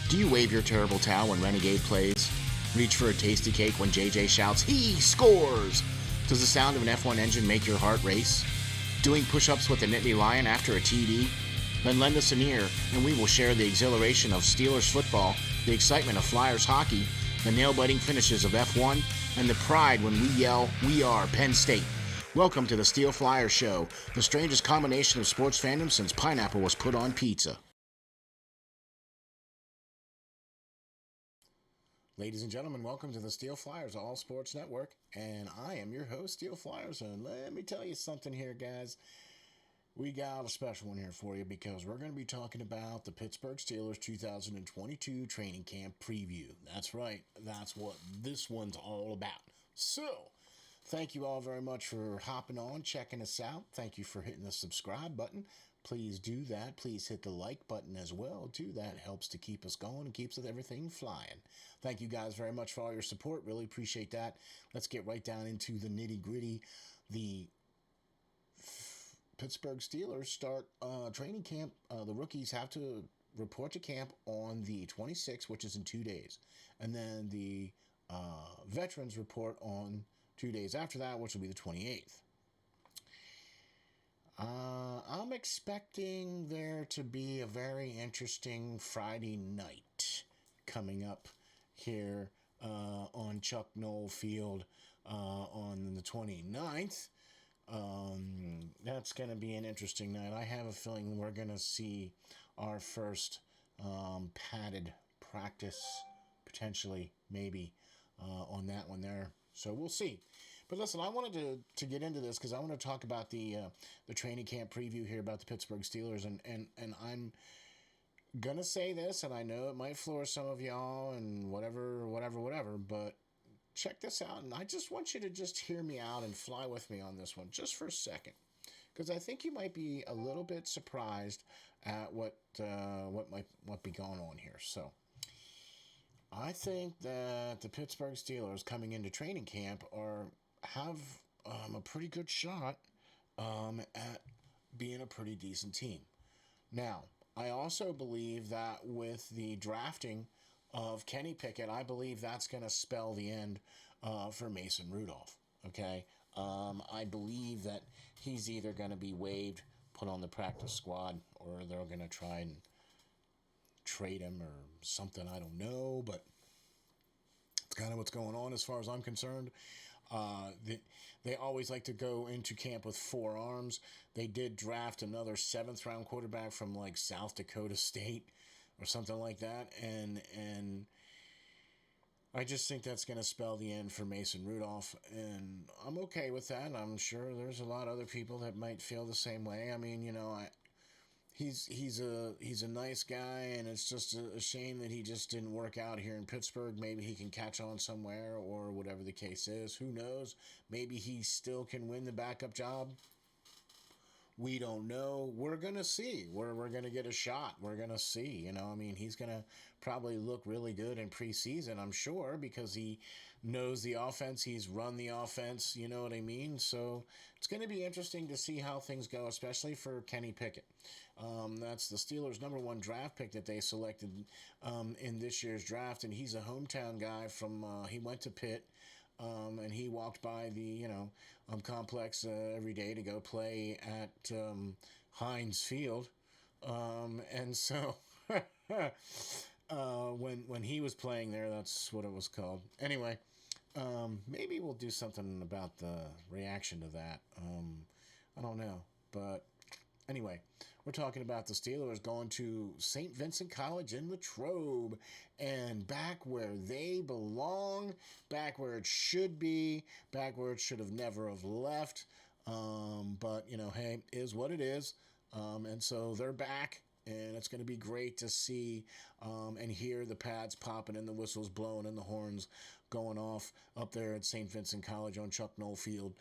Do you wave your terrible towel when Renegade plays? Reach for a tasty cake when JJ shouts, "He scores!" Does the sound of an F1 engine make your heart race? Doing push-ups with a Nittany Lion after a TD? Then lend us an ear, and we will share the exhilaration of Steelers football, the excitement of Flyers hockey, the nail-biting finishes of F1, and the pride when we yell, "We are Penn State." Welcome to the SteelFlyers Show, the strangest combination of sports fandom since pineapple was put on pizza. Ladies and gentlemen, welcome to the SteelFlyers All Sports Network, and I am your host, SteelFlyers, and let me tell you something here, guys. We got a special one here for you because we're going to be talking about the Pittsburgh Steelers 2022 training camp preview. That's right, that's what this one's all about. So, thank you all very much for hopping on, checking us out. Thank you for hitting the subscribe button. Please do that. Please hit the like button as well, too. That helps to keep us going and keeps everything flying. Thank you guys very much for all your support. Really appreciate that. Let's get right down into the nitty-gritty. The Pittsburgh Steelers start training camp. The rookies have to report to camp on the 26th, which is in 2 days. And then the veterans report on 2 days after that, which will be the 28th. I'm expecting there to be a very interesting Friday night coming up here on Chuck Noll Field on the 29th. That's going to be an interesting night. I have a feeling we're going to see our first padded practice, potentially, maybe, on that one there. So we'll see. But listen, I wanted to get into this because I want to talk about the training camp preview here about the Pittsburgh Steelers, and I'm gonna say this, and I know it might floor some of y'all and whatever, but check this out, and I just want you to just hear me out and fly with me on this one just for a second, because I think you might be a little bit surprised at what might be going on here. So I think that the Pittsburgh Steelers coming into training camp have a pretty good shot at being a pretty decent team. Now, I also believe that with the drafting of Kenny Pickett, I believe that's going to spell the end for Mason Rudolph. Okay? I believe that he's either going to be waived, put on the practice squad, or they're going to try and trade him or something. I don't know, but it's kind of what's going on as far as I'm concerned. They always like to go into camp with 4 arms. They did draft another 7th-round quarterback from like South Dakota State or something like that, and I just think that's going to spell the end for Mason Rudolph, and I'm okay with that. I'm sure there's a lot of other people that might feel the same way. I mean, you know, He's a nice guy, and it's just a shame that he just didn't work out here in Pittsburgh. Maybe he can catch on somewhere, or whatever the case is. Who knows? Maybe he still can win the backup job. We don't know. We're going to see. We're going to get a shot. We're going to see. You know, I mean, he's going to probably look really good in preseason, I'm sure, because he knows the offense. He's run the offense. You know what I mean? So it's going to be interesting to see how things go, especially for Kenny Pickett. That's the Steelers' #1 draft pick that they selected in this year's draft, and he's a hometown guy from, he went to Pitt. And he walked by the, complex every day to go play at Heinz Field. And so when he was playing there, that's what it was called. Anyway, maybe we'll do something about the reaction to that. I don't know. But anyway, we're talking about the Steelers going to St. Vincent College in Latrobe, and back where they belong, back where it should be, back where it should have never have left. But, hey, is what it is. And so they're back, and it's going to be great to see and hear the pads popping and the whistles blowing and the horns going off up there at St. Vincent College on Chuck Noll Field.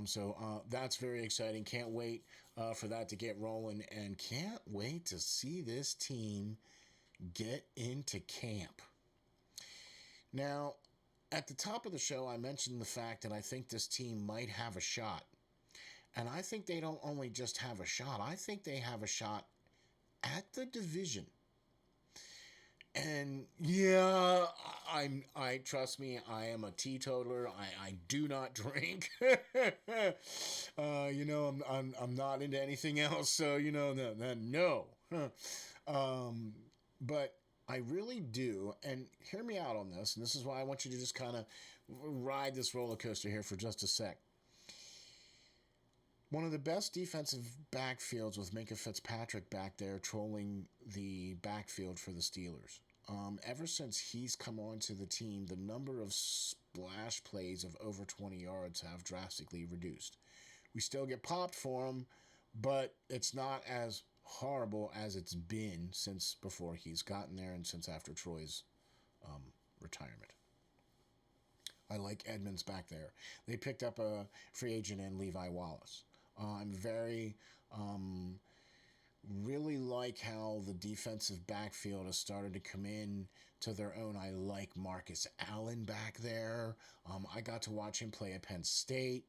So that's very exciting. Can't wait for that to get rolling, and can't wait to see this team get into camp. Now, at the top of the show, I mentioned the fact that I think this team might have a shot. And I think they don't only just have a shot, I think they have a shot at the division. And yeah, I trust me, I am a teetotaler. I do not drink. I'm not into anything else. So no. But I really do, and hear me out on this. And this is why I want you to just kind of ride this roller coaster here for just a sec. One of the best defensive backfields with Minka Fitzpatrick back there trolling the backfield for the Steelers. Ever since he's come onto the team, the number of splash plays of over 20 yards have drastically reduced. We still get popped for them, but it's not as horrible as it's been since before he's gotten there and since after Troy's retirement. I like Edmonds back there. They picked up a free agent in Levi Wallace. I'm really like how the defensive backfield has started to come in to their own. I like Marcus Allen back there. I got to watch him play at Penn State.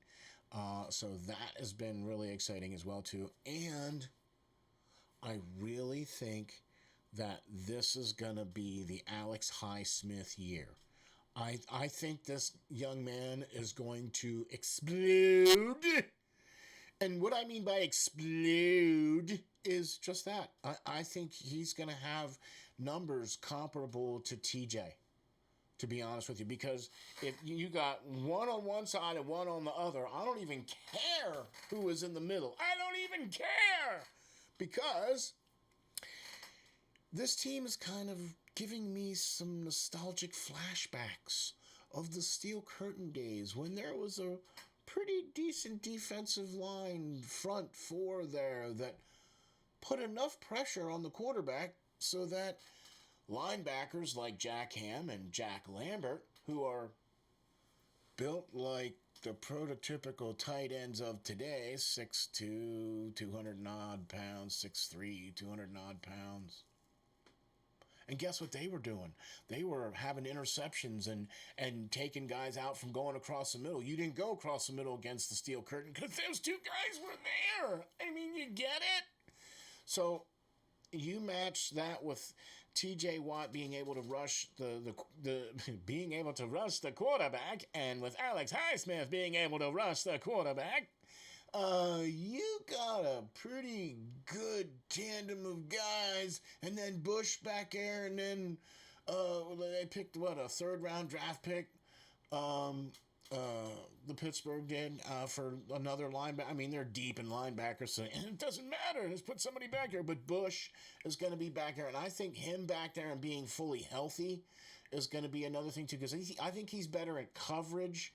So that has been really exciting as well, too. And I really think that this is going to be the Alex Highsmith year. I think this young man is going to explode. And what I mean by explode is just that. I think he's going to have numbers comparable to TJ, to be honest with you. Because if you got one on one side and one on the other, I don't even care who is in the middle. I don't even care. Because this team is kind of giving me some nostalgic flashbacks of the Steel Curtain days when there was a pretty decent defensive line front four there that put enough pressure on the quarterback so that linebackers like Jack Ham and Jack Lambert, who are built like the prototypical tight ends of today, 6'2", 200 and odd pounds, 6'3", 200 and odd pounds. And guess what they were doing? They were having interceptions and taking guys out from going across the middle. You didn't go across the middle against the Steel Curtain because those two guys were there. I mean, you get it? So you match that with T.J. Watt being able to rush being able to rush the quarterback, and with Alex Highsmith being able to rush the quarterback. You got a pretty good tandem of guys, and then Bush back there, and then they picked a third-round draft pick. The Pittsburgh did for another linebacker. I mean, they're deep in linebackers, so it doesn't matter. Just put somebody back there. But Bush is going to be back there, and I think him back there and being fully healthy is going to be another thing too. Because I think he's better at coverage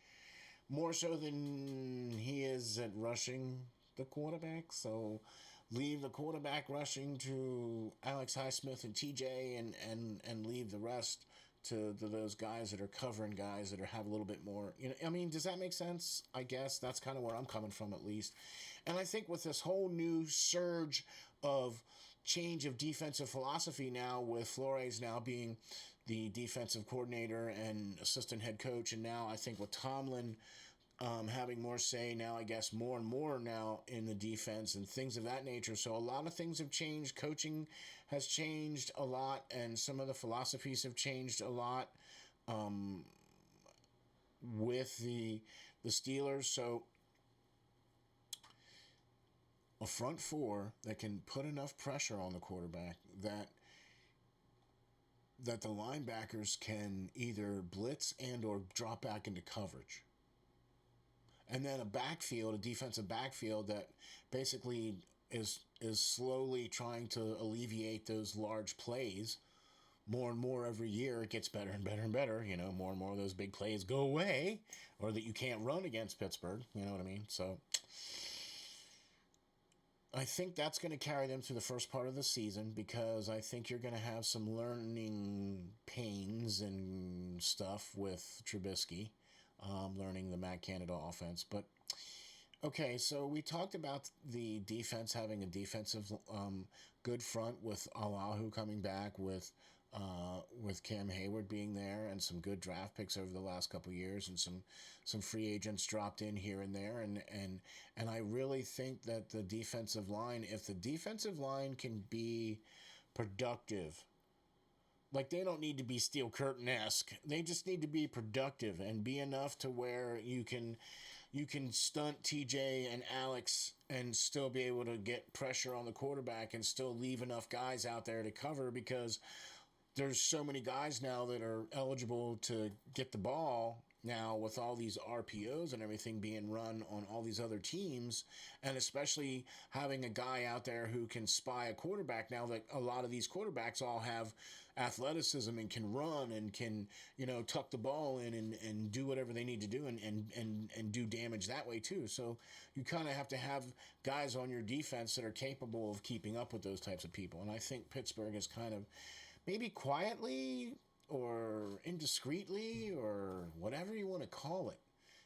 more so than he is at rushing the quarterback. So leave the quarterback rushing to Alex Highsmith and TJ and leave the rest to those guys that are covering guys that have a little bit more. I mean, does that make sense? I guess that's kind of where I'm coming from, at least. And I think with this whole new surge of change of defensive philosophy now, with Flores now being the defensive coordinator and assistant head coach, and now I think with Tomlin having more say now, I guess more and more now in the defense and things of that nature. So a lot of things have changed. Coaching has changed a lot, and some of the philosophies have changed a lot with the Steelers. So a front four that can put enough pressure on the quarterback that the linebackers can either blitz and or drop back into coverage. And then a defensive backfield that basically is slowly trying to alleviate those large plays more and more every year. It gets better and better and better. More and more of those big plays go away, or that you can't run against Pittsburgh. You know what I mean? So I think that's going to carry them through the first part of the season, because I think you're going to have some learning pains and stuff with Trubisky. Learning the Matt Canada offense. But, okay, so we talked about the defense having a defensive good front with Allahu coming back, with Cam Hayward being there, and some good draft picks over the last couple of years, and some free agents dropped in here and there. And I really think that the defensive line, if the defensive line can be productive Like, they don't need to be Steel Curtain-esque. They just need to be productive and be enough to where you can stunt TJ and Alex and still be able to get pressure on the quarterback and still leave enough guys out there to cover, because there's so many guys now that are eligible to get the ball now with all these RPOs and everything being run on all these other teams, and especially having a guy out there who can spy a quarterback now that a lot of these quarterbacks all have athleticism and can run and can, tuck the ball in and do whatever they need to do and do damage that way too. So you kind of have to have guys on your defense that are capable of keeping up with those types of people. And I think Pittsburgh is kind of, maybe quietly or indiscreetly or whatever you want to call it,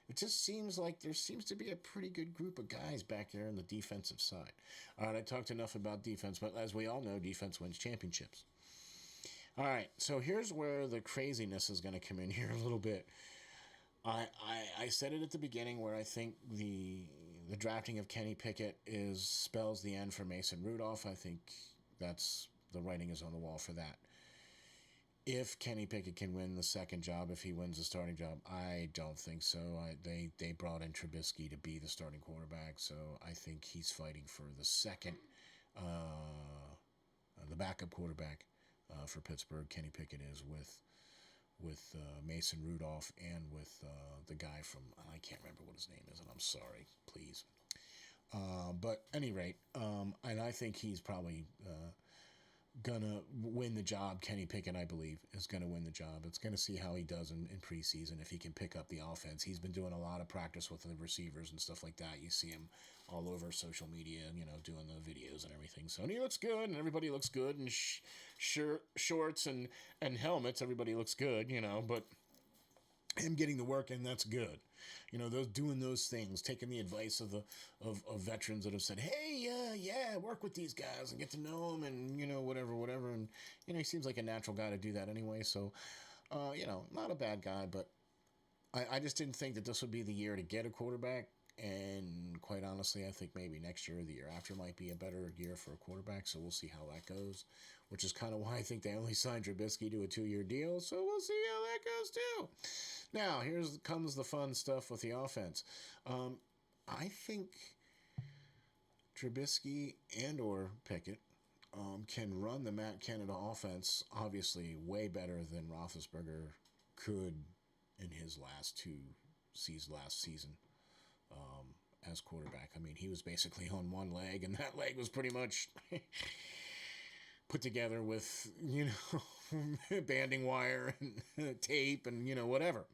it just seems like there seems to be a pretty good group of guys back there on the defensive side. All right, I talked enough about defense, but as we all know, defense wins championships. All right, so here's where the craziness is going to come in here a little bit. I said it at the beginning where I think the drafting of Kenny Pickett spells the end for Mason Rudolph. I think that's the writing is on the wall for that. If Kenny Pickett can win the second job, if he wins the starting job, I don't think so. They brought in Trubisky to be the starting quarterback, so I think he's fighting for the second, the backup quarterback for Pittsburgh. Kenny Pickett is with Mason Rudolph and with the guy from, I can't remember what his name is, and I'm sorry, please. But at any rate, and I think he's probably gonna win the job. Kenny Pickett, I believe, is gonna win the job. It's gonna see how he does in preseason, if he can pick up the offense. He's been doing a lot of practice with the receivers and stuff like that. You see him all over social media, doing the videos and everything. So, and he looks good, and everybody looks good, and shorts and helmets, everybody looks good, but him getting the work in, that's good. Those doing those things, taking the advice of veterans that have said, hey, work with these guys and get to know them, and whatever. And he seems like a natural guy to do that anyway. So, not a bad guy, but I just didn't think that this would be the year to get a quarterback. And quite honestly, I think maybe next year or the year after might be a better year for a quarterback. So we'll see how that goes, which is kind of why I think they only signed Trubisky to a 2-year deal. So we'll see how that goes too. Now, comes the fun stuff with the offense. I think Trubisky and or Pickett can run the Matt Canada offense, obviously, way better than Roethlisberger could in his last season as quarterback. I mean, he was basically on one leg, and that leg was pretty much put together with, banding wire and tape and, whatever.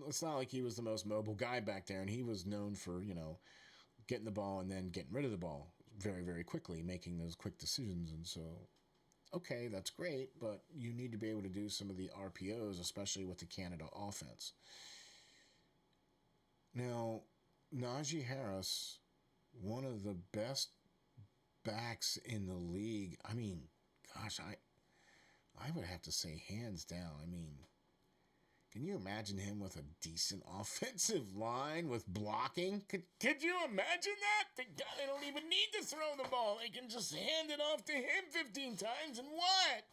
It's not like he was the most mobile guy back there, and he was known for, getting the ball and then getting rid of the ball very, very quickly, making those quick decisions. And so, okay, that's great, but you need to be able to do some of the RPOs, especially with the Canada offense. Now, Naji Harris, one of the best backs in the league. I mean, gosh, I would have to say hands down. I mean, can you imagine him with a decent offensive line with blocking? Could you imagine that? The guy, they don't even need to throw the ball. They can just hand it off to him 15 times and what?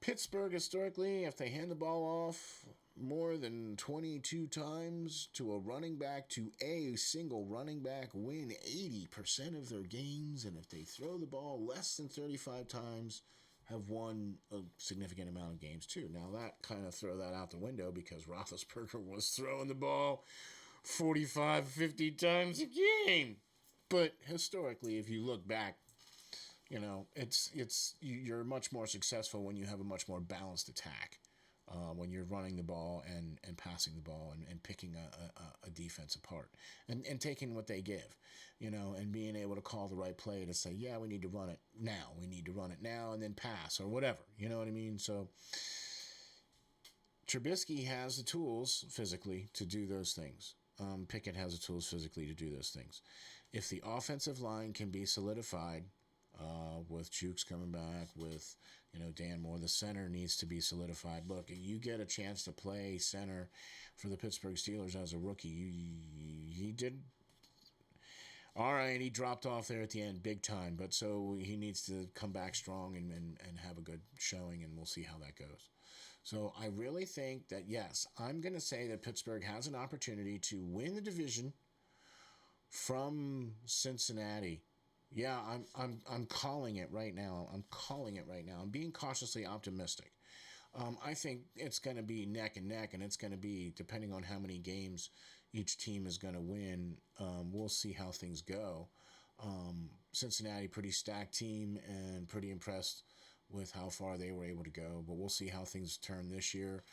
Pittsburgh, historically, if they hand the ball off more than 22 times to a single running back, win 80% of their games. And if they throw the ball less than 35 times, have won a significant amount of games too. Now that kind of throw that out the window because Roethlisberger was throwing the ball 45, 50 times a game. But historically, if you look back, you're much more successful when you have a much more balanced attack. When you're running the ball and passing the ball and picking a defense apart and taking what they give, and being able to call the right play to say, yeah, we need to run it now, and then pass or whatever, you know what I mean? So Trubisky has the tools physically to do those things. Pickett has the tools physically to do those things. If the offensive line can be solidified, with Chooks coming back, with Dan Moore, the center needs to be solidified. Look, you get a chance to play center for the Pittsburgh Steelers as a rookie. He did. All right, he dropped off there at the end big time, but so he needs to come back strong and have a good showing, and we'll see how that goes. So I really think that, yes, I'm going to say that Pittsburgh has an opportunity to win the division from Cincinnati. Yeah, I'm calling it right now. I'm calling it right now. I'm being cautiously optimistic. I think it's going to be neck and neck, and it's going to be, depending on how many games each team is going to win, we'll see how things go. Cincinnati, pretty stacked team, and pretty impressed with how far they were able to go. But we'll see how things turn this year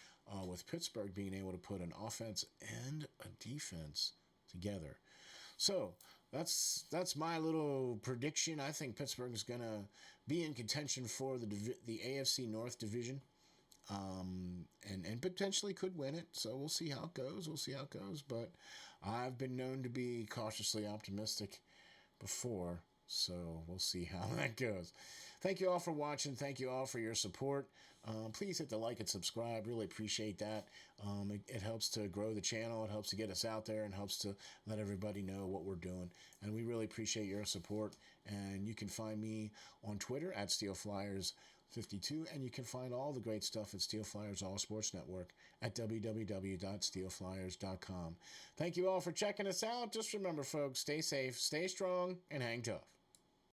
with Pittsburgh being able to put an offense and a defense together. So that's my little prediction. I think Pittsburgh is going to be in contention for the AFC North division. And potentially could win it. So we'll see how it goes. But I've been known to be cautiously optimistic before. So we'll see how that goes. Thank you all for watching. Thank you all for your support. Please hit the like and subscribe. Really appreciate that. It helps to grow the channel. It helps to get us out there and helps to let everybody know what we're doing. And we really appreciate your support. And you can find me on Twitter at SteelFlyers52, and you can find all the great stuff at SteelFlyers All Sports Network at www.steelflyers.com. Thank you all for checking us out. Just remember, folks, stay safe, stay strong, and hang tough.